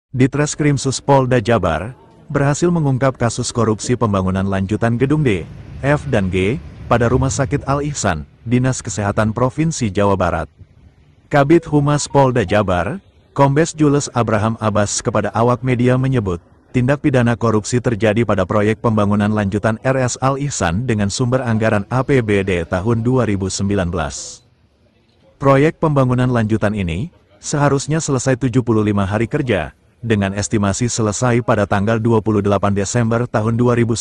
Ditreskrimsus Polda Jabar berhasil mengungkap kasus korupsi pembangunan lanjutan Gedung D, F dan G pada Rumah Sakit Al-Ihsan, Dinas Kesehatan Provinsi Jawa Barat. Kabid Humas Polda Jabar, Kombes Jules Abraham Abbas kepada awak media menyebut, tindak pidana korupsi terjadi pada proyek pembangunan lanjutan RS Al-Ihsan dengan sumber anggaran APBD tahun 2019. Proyek pembangunan lanjutan ini seharusnya selesai 75 hari kerja, dengan estimasi selesai pada tanggal 28 Desember tahun 2019.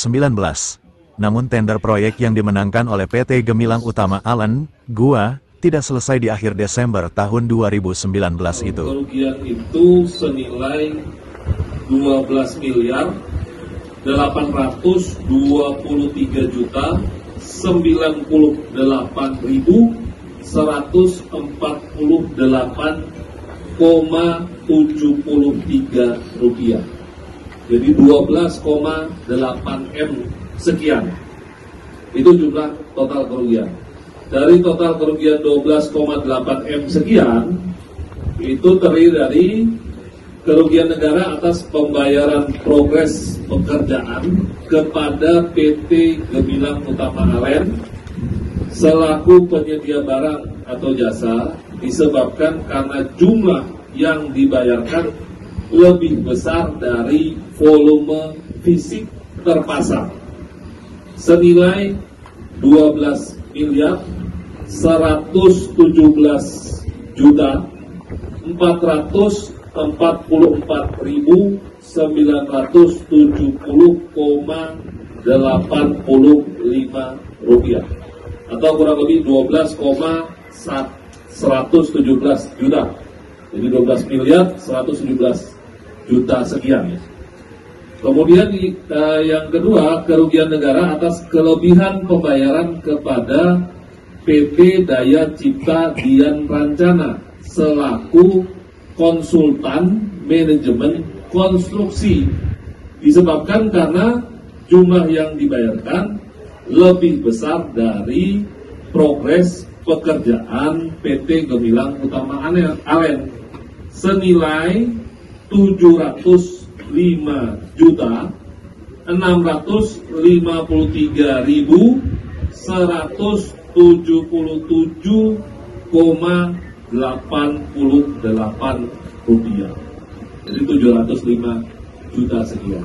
Namun tender proyek yang dimenangkan oleh PT Gemilang Utama Allen, Gua, tidak selesai di akhir Desember tahun 2019 itu. Kerugian itu senilai 12 miliar 823 juta 98.148,73 rupiah. Jadi 12,8 M sekian. Itu jumlah total kerugian. Dari total kerugian 12,8 M sekian, itu terdiri dari kerugian negara atas pembayaran progres pekerjaan kepada PT Gemilang Utama Allen selaku penyedia barang atau jasa disebabkan karena jumlah yang dibayarkan lebih besar dari volume fisik terpasang senilai 12 miliar 117 juta 444.970,85 rupiah atau kurang lebih 12,117 juta. Jadi 12 miliar 117 juta sekian. Kemudian yang kedua, kerugian negara atas kelebihan pembayaran kepada PT Daya Cipta Dian Rancana selaku konsultan manajemen konstruksi disebabkan karena jumlah yang dibayarkan lebih besar dari progres pekerjaan PT Gemilang Utama Allen senilai 753.163,88 rupiah. Jadi 705 juta sekian.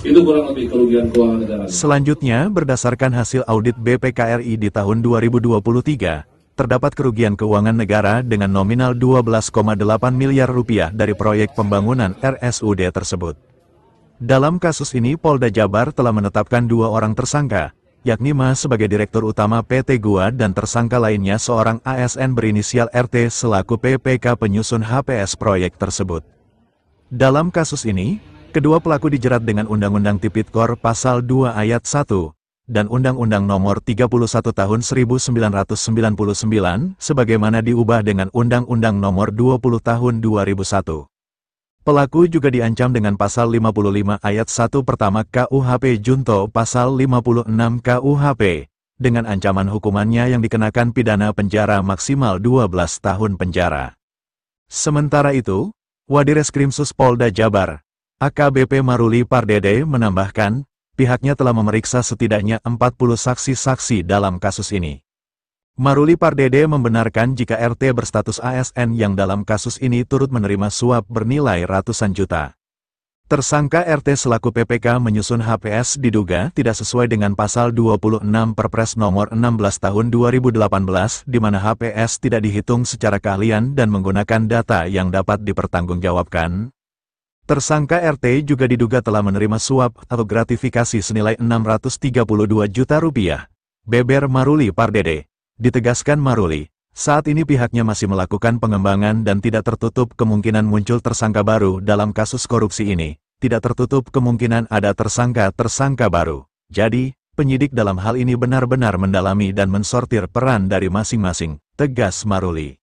Itu kurang lebih kerugian keuangan negara. Selanjutnya, berdasarkan hasil audit BPKRI di tahun 2023, terdapat kerugian keuangan negara dengan nominal 12,8 miliar rupiah dari proyek pembangunan RSUD tersebut. Dalam kasus ini Polda Jabar telah menetapkan 2 orang tersangka, yakni Mas sebagai Direktur Utama PT Gua dan tersangka lainnya seorang ASN berinisial RT selaku PPK penyusun HPS proyek tersebut. Dalam kasus ini, kedua pelaku dijerat dengan Undang-Undang Tipikor Pasal 2 Ayat 1, dan Undang-Undang Nomor 31 Tahun 1999, sebagaimana diubah dengan Undang-Undang Nomor 20 Tahun 2001. Pelaku juga diancam dengan Pasal 55 Ayat 1 pertama KUHP Junto Pasal 56 KUHP, dengan ancaman hukumannya yang dikenakan pidana penjara maksimal 12 tahun penjara. Sementara itu, Wadireskrimsus Polda Jabar, AKBP Maruli Pardede menambahkan, pihaknya telah memeriksa setidaknya 40 saksi-saksi dalam kasus ini. Maruli Pardede membenarkan jika RT berstatus ASN yang dalam kasus ini turut menerima suap bernilai ratusan juta. Tersangka RT selaku PPK menyusun HPS diduga tidak sesuai dengan Pasal 26 Perpres Nomor 16 Tahun 2018 di mana HPS tidak dihitung secara keahlian dan menggunakan data yang dapat dipertanggungjawabkan. Tersangka RT juga diduga telah menerima suap atau gratifikasi senilai 632 juta rupiah. Beber Maruli Pardede. Ditegaskan Maruli, saat ini pihaknya masih melakukan pengembangan dan tidak tertutup kemungkinan muncul tersangka baru dalam kasus korupsi ini. Tidak tertutup kemungkinan ada tersangka baru. Jadi, penyidik dalam hal ini benar-benar mendalami dan mensortir peran dari masing-masing, tegas Maruli.